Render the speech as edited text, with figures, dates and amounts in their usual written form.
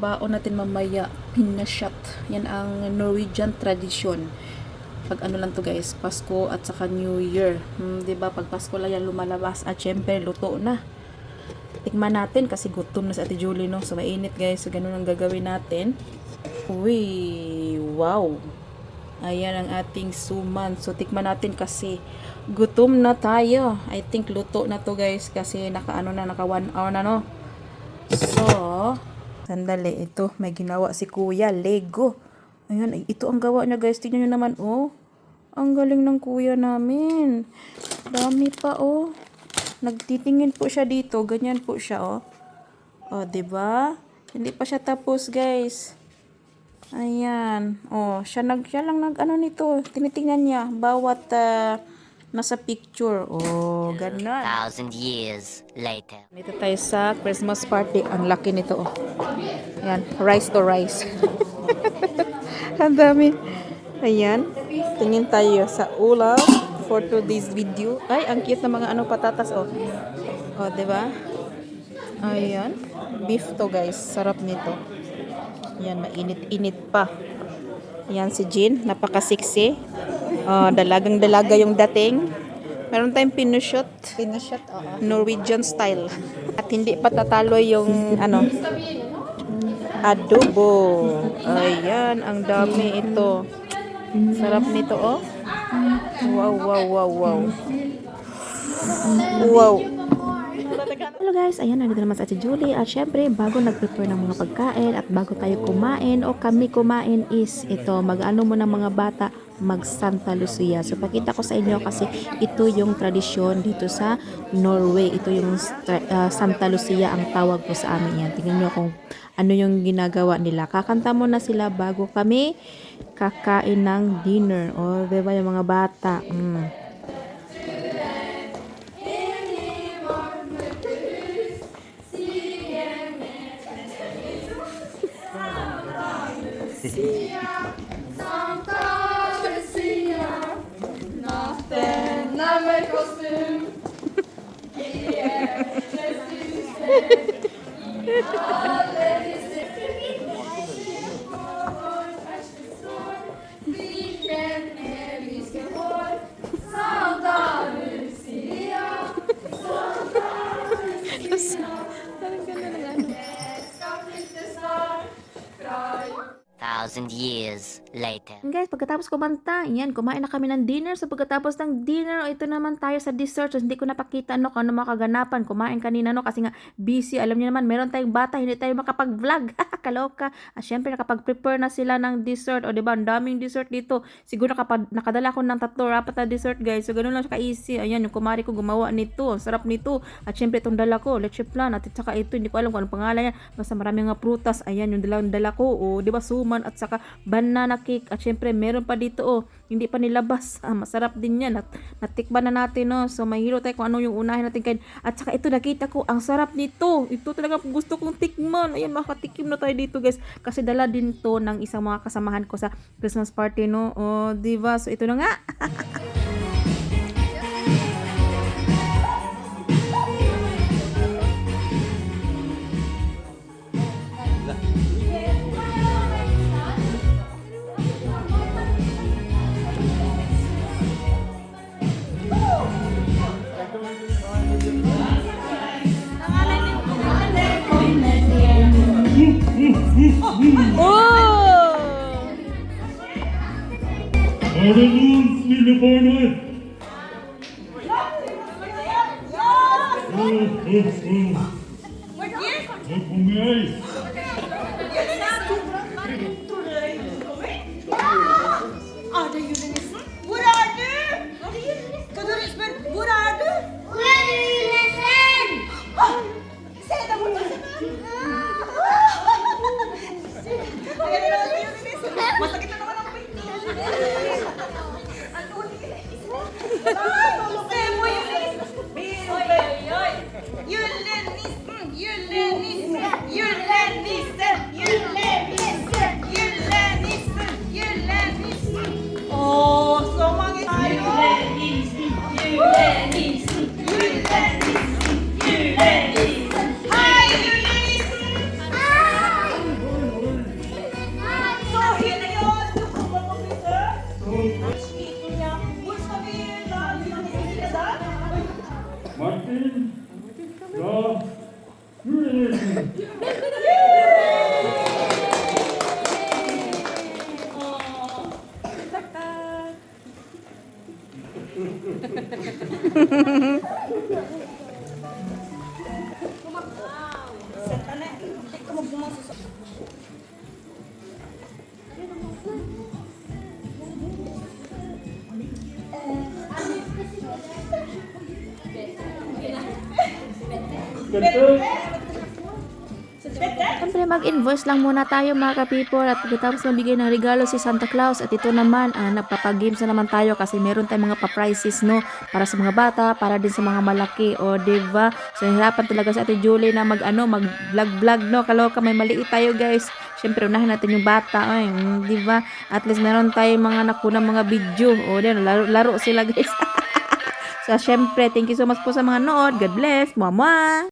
Baon natin mamaya, pinashot. Yan ang Norwegian tradition. Pag ano lang to guys, Pasko at saka New Year. 'Di ba? Pag Pasko lang yan lumalabas at syempre luto na. Tikman natin kasi gutom na si Ate Julie, no. So mainit guys. So ganun ang gagawin natin. Uy, wow. Ayan ang ating suman. So tikman natin kasi gutom na tayo. I think luto na to guys kasi naka 1 hour na, no. So sandali, ito, may ginawa si Kuya, Lego. Ayan, ito ang gawa niya guys. Tingnan nyo naman, oh. Ang galing ng kuya namin. Dami pa, oh. Nagtitingin po siya dito. Ganyan po siya, oh. Oh, diba? Hindi pa siya tapos, guys. Ayan. Oh, siya lang ano nito. Tinitingnan niya. Bawat, nasa picture. Oh, ganun. 1,000 years later. Dito tayo sa Christmas party. Ang laki nito, oh. Ayan, rice to rice. Ang dami. Ayan. Tingin tayo sa ulam for today's video. Ay, ang cute na mga patatas, oh. Oh, diba? Ayan. Beef to, guys. Sarap nito. Ayan, mainit-init pa. Ayan si Jean. Napaka-sexy. Dalagang-dalaga yung dating. Meron tayong pinushoot. Pinashot, oo. Norwegian style. At hindi pa tatalo yung adobo. Ayan, ang dami ito. Sarap nito, oh. Wow, wow, wow, wow. Wow. Hello guys, ayan, nandito naman sa Ate Julie. At syempre, bago nag-prepare ng mga pagkain at bago tayo kumain o kami kumain is ito, mag-ano mo ng mga bata, mag Santa Lucia. So pakita ko sa inyo kasi ito yung tradisyon dito sa Norway. Ito yung Santa Lucia ang tawag ko sa amin yan. Tingnan nyo kung ano yung ginagawa nila. Kakanta mo na sila bago kami kakain ng dinner. O, diba yung mga bata? Thousand years later. Guys, pagkatapos kumanta, yan, kumain na kami ng dinner. So, pagkatapos ng dinner, ito naman tayo sa dessert. So, hindi ko napakita, kung ano makaganapan. Kumain kanina, kasi nga, busy. Alam niyo naman, meron tayong bata, hindi tayo makapag-vlog. Kaloka. At syempre, nakapag-prepare na sila ng dessert. O, diba, ang daming dessert dito. Siguro, nakadala ko ng 3-4 na dessert, guys. So, ganun lang siya ka-easy. Ayan, yung kumari ko gumawa nito. Ang sarap nito. At syempre, itong dala ko, leche flan. At saka ito, hindi ko alam kung anong pangalan yan. Basta maraming nga prutas. Ayan, yung dala ko. O, diba, suman at saka banana cake. At syempre meron pa dito, oh, hindi pa nilabas. Masarap din yan. At natikban na natin, no. So mahilo tayo kung ano yung unahin natin kain. At saka ito, nakita ko, ang sarap nito. Ito talaga gusto kong tikman. Ayan, makatikim na tayo dito, guys. Kasi dala din to ng isang mga kasamahan ko sa Christmas party, no. Oh, diba? So ito na nga. Halleluja, lille barnet! Kom meg! Det er julenissen. Hvor er du? Kan du spørre, hvor er du? Hvor er julenissen? Se der borte. Julenissen, julenissen, julenissen, julenissen. Åh, så mange julenissen, julenissen, julenissen, julenissen. Hei, julenissen! Så hyggelig at du kommer på besøk. Sliten, ja. Hvor skal vi la julenissen i dag? Martin, da julenissen. Sett deg ned. Ikke må få masse sånn. Ganda. Siyempre, mag-invoice lang muna tayo mga ka-people at pagkatapos mabigay ng regalo si Santa Claus at ito naman, nagpapagames na naman tayo kasi meron tayong mga pa-prizes, no? Para sa mga bata, para din sa mga malaki, o diba? So, hirapan talaga sa Ate Julie na mag-vlog-vlog, no? Kaloka, may maliit tayo guys. Siyempre, unahin natin yung bata, ay, diba? At least meron tayong mga nakunang mga video, o din, laro sila guys. So, siyempre, thank you so much po sa mga nood. God bless. Mwah, mwah!